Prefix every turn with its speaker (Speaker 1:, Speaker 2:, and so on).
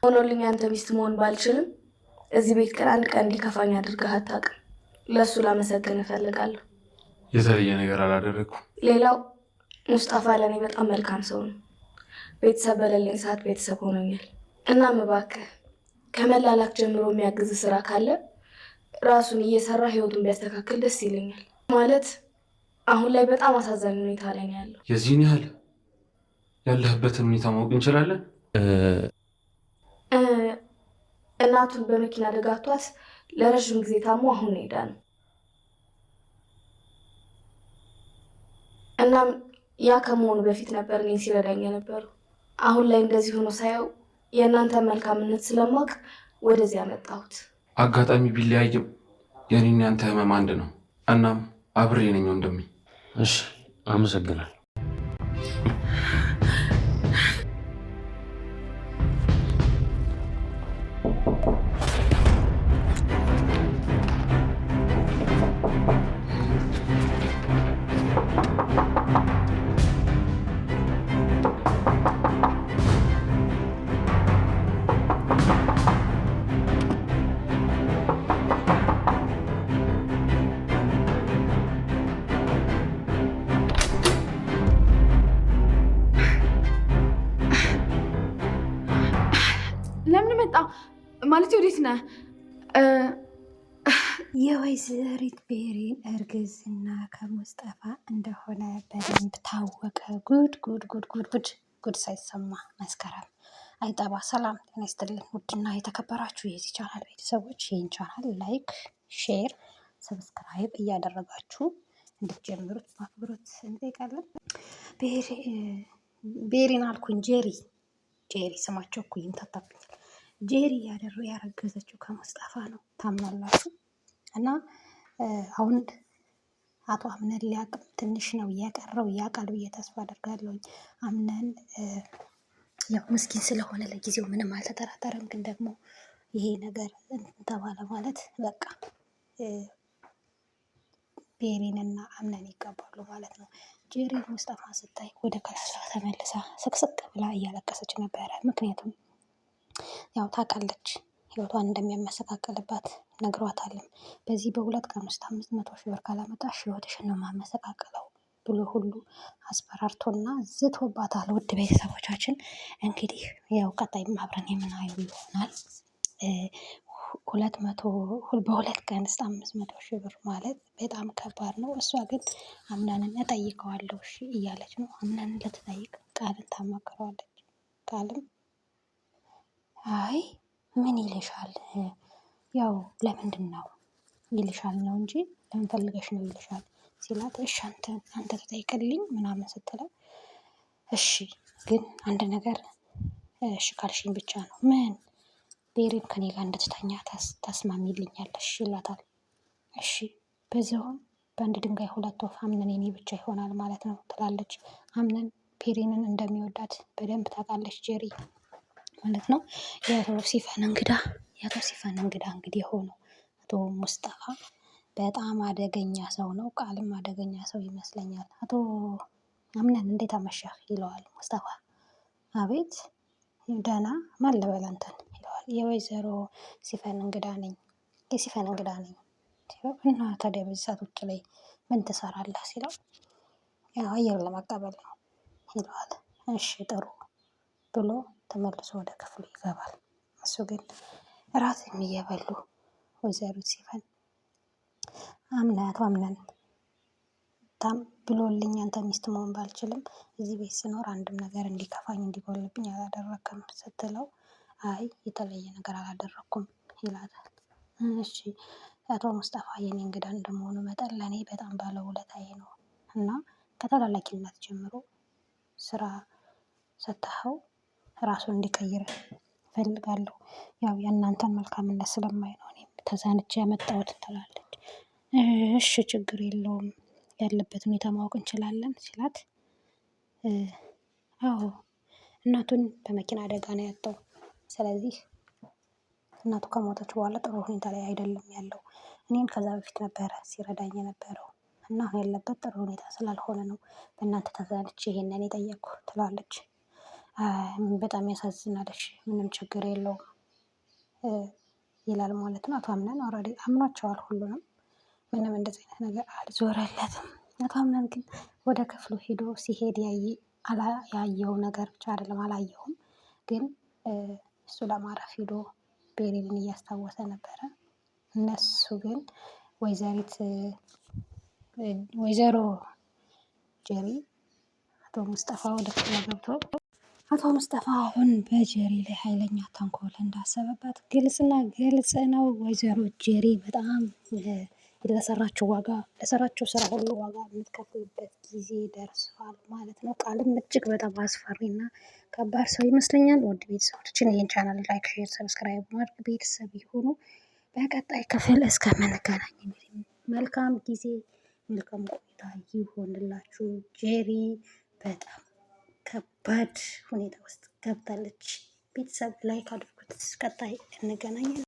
Speaker 1: ሆኖልኝ አንተ ሚስት መሆን ባልችልም እዚህ ቤት ቀን አንድ ቀን እንዲከፋኝ አድርገህ አታውቅም። ለእሱ ላመሰግን እፈልጋለሁ።
Speaker 2: የተለየ ነገር አላደረግኩም።
Speaker 1: ሌላው ሙስጣፋ ለእኔ በጣም መልካም ሰው ነው። ቤተሰብ በሌለኝ ሰዓት ቤተሰብ ሆኖኛል። እናም እባክህ ከመላላክ ጀምሮ የሚያግዝ ስራ ካለ ራሱን እየሰራ ህይወቱን ቢያስተካክል ደስ ይለኛል። ማለት አሁን ላይ በጣም አሳዛኝ ሁኔታ ላይ ነው ያለው።
Speaker 2: የዚህን ያህል ያለህበትን ሁኔታ ማወቅ እንችላለን?
Speaker 1: እናቱን በመኪና አደጋ አጥቷት ለረዥም ጊዜ ታሞ አሁን ሄዳ ነው። እናም ያ ከመሆኑ በፊት ነበር እኔን ሲረዳኝ የነበረው። አሁን ላይ እንደዚህ ሆኖ ሳየው የእናንተ መልካምነት ስለማውቅ ወደዚህ ያመጣሁት።
Speaker 2: አጋጣሚ ቢለያይም የኔና ያንተ ህመም አንድ ነው። እናም አብሬ ነኝ ወንድሜ።
Speaker 3: እሺ፣ አመሰግናለሁ።
Speaker 4: ማለት ወዴት ነህ?
Speaker 5: የወይዘሪት ቤሪን እርግዝና ከሙስጠፋ እንደሆነ በደንብ ታወቀ። ጉድ ጉድ ጉድ ጉድ ጉድ ጉድ ሳይሰማ መስከረም አይጠባ። ሰላም ጤና ይስጥልን ውድና የተከበራችሁ የዚህ ቻናል ቤተሰቦች ይህን ቻናል ላይክ፣ ሼር፣ ሰብስክራይብ እያደረጋችሁ እንድትጀምሩት በአክብሮት እንጠይቃለን። ቤሪን አልኩኝ ጄሪ ስማቸው እኮ ይምታታብኛል። ጄሪ ያረገዘችው ከሙስጠፋ ነው። ታምናላችሁ? እና አሁን አቶ አምነን ሊያቅም ትንሽ ነው እያቀረው ያቃል ብዬ ተስፋ አደርጋለሁ። አምነን ያው ምስኪን ስለሆነ ለጊዜው ምንም አልተጠራጠረም። ግን ደግሞ ይሄ ነገር ተባለ ማለት በቃ ቤሪንና አምነን ይጋባሉ ማለት ነው። ጄሪ ሙስጠፋ ስታይ ወደ ክላሷ ተመልሳ ስቅስቅ ብላ እያለቀሰች ነበረ። ምክንያቱም ያው ታውቃለች ህይወቷን እንደሚያመሰቃቅልባት ነግሯታልም። በዚህ በሁለት ቀን ውስጥ 500 ሺህ ብር ካላመጣሽ ህይወትሽን ነው የማመሰቃቅለው ብሎ ሁሉ አስፈራርቶና ዝቶባታል። ውድ ቤተሰቦቻችን እንግዲህ ያው ቀጣይ አብረን የምናየው ይሆናል። በሁለት ቀን ውስጥ 500 ሺህ ብር ማለት በጣም ከባድ ነው። እሷ ግን አምናንን እጠይቀዋለሁ እሺ እያለች ነው። አምናንን ልትጠይቅ ቃልን ታማክረዋለች። ቃልም አይ ምን ይልሻል፣ ያው ለምንድን ነው ይልሻል ነው እንጂ ለምን ፈልገሽ ነው ይልሻል ሲላት፣ እሺ አንተ ተጠይቅልኝ ምናምን ስትለው፣ እሺ ግን አንድ ነገር እሺ ካልሽኝ ብቻ ነው። ምን? ቤሪን ከኔ ጋር እንድትተኛ ታስማሚልኛለሽ ይላታል። እሺ በዚያውም በአንድ ድንጋይ ሁለት ወፍ፣ አምነን የኔ ብቻ ይሆናል ማለት ነው ትላለች። አምነን ቤሪንን እንደሚወዳት በደንብ ታውቃለች ጄሪ ማለት ነው። የአቶ ሲፈን እንግዳ እንግዲህ የሆነው አቶ ሙስጠፋ በጣም አደገኛ ሰው ነው። ቃልም አደገኛ ሰው ይመስለኛል። አቶ አምነን እንዴት አመሻህ ይለዋል ሙስጠፋ። አቤት ደህና፣ ማን ልበል አንተን ይለዋል። የወይዘሮ ሲፈን እንግዳ ነኝ፣ የሲፈን እንግዳ ነኝ ሲለው፣ እና ታዲያ በዚህ ሰዓት ውጭ ላይ ምን ትሰራለህ ሲለው፣ ያው አየር ለመቀበል ነው ይለዋል። እሺ ጥሩ ብሎ ተመልሶ ወደ ክፍሉ ይገባል። እሱ ግን እራት እየበሉ ወይዘሮ ሲፈን አምነን ታም ብሎልኝ አንተ ሚስት መሆን ባልችልም እዚህ ቤት ስኖር አንድም ነገር እንዲከፋኝ እንዲጎልብኝ አላደረክም ስትለው፣ አይ የተለየ ነገር አላደረኩም ይላታል። እሺ አቶ ሙስጠፋ የኔ እንግዳ እንደመሆኑ መጠን ለእኔ በጣም ባለውለታዬ ነው እና ከተላላኪነት ጀምሮ ስራ ሰጥተኸው ራሱን እንዲቀይር እፈልጋለሁ። ያው የእናንተን መልካምነት ስለማይ ነው እኔም ተዛንቼ ያመጣሁት ትላለች። እሺ ችግር የለውም ያለበት ሁኔታ ማወቅ እንችላለን ሲላት፣ አዎ እናቱን በመኪና አደጋ ነው ያጣው። ስለዚህ እናቱ ከሞተች በኋላ ጥሩ ሁኔታ ላይ አይደለም ያለው። እኔን ከዛ በፊት ነበረ ሲረዳኝ የነበረው እና አሁን ያለበት ጥሩ ሁኔታ ስላልሆነ ነው በእናንተ ተዛንቼ ይሄንን የጠየቅኩ ትላለች። በጣም ያሳዝናለሽ፣ ምንም ችግር የለውም ይላል ማለት ነው። አቶ አምነን ኦልሬዲ አምኗቸዋል ሁሉንም። ምንም እንደዚህ አይነት ነገር አልዞረለትም። አቶ አምነን ግን ወደ ክፍሉ ሄዶ ሲሄድ ያየው ነገር ብቻ አይደለም አላየውም፣ ግን እሱ ለማረፍ ሄዶ ቤሪልን እያስታወሰ ነበረ። እነሱ ግን ወይዘሮ ጀሪ አቶ ሙስጠፋ ወደ ክፍሉ ገብተው አቶ ሙስጠፋ አሁን በጀሪ ላይ ኃይለኛ ተንኮል እንዳሰበበት ግልጽና ግልጽ ነው። ወይዘሮ ጀሪ በጣም ለሰራችው ስራ ሁሉ ዋጋ የምትከፍልበት ጊዜ ደርሷል ማለት ነው። ቃልም እጅግ በጣም አስፈሪና ከባድ ሰው ይመስለኛል። ውድ ቤተሰቦችን ይህን ቻናል ላይክ፣ ሼር፣ ሰብስክራይብ ማድረግ ቤተሰብ ይሁኑ። በቀጣይ ክፍል እስከምንገናኝ መልካም ጊዜ መልካም ቆይታ ይሆንላችሁ። ጄሪ በጣም ከባድ ሁኔታ ውስጥ ገብታለች። ቤተሰብ ላይክ አድርጉት። ቀጣይ እንገናኛለን።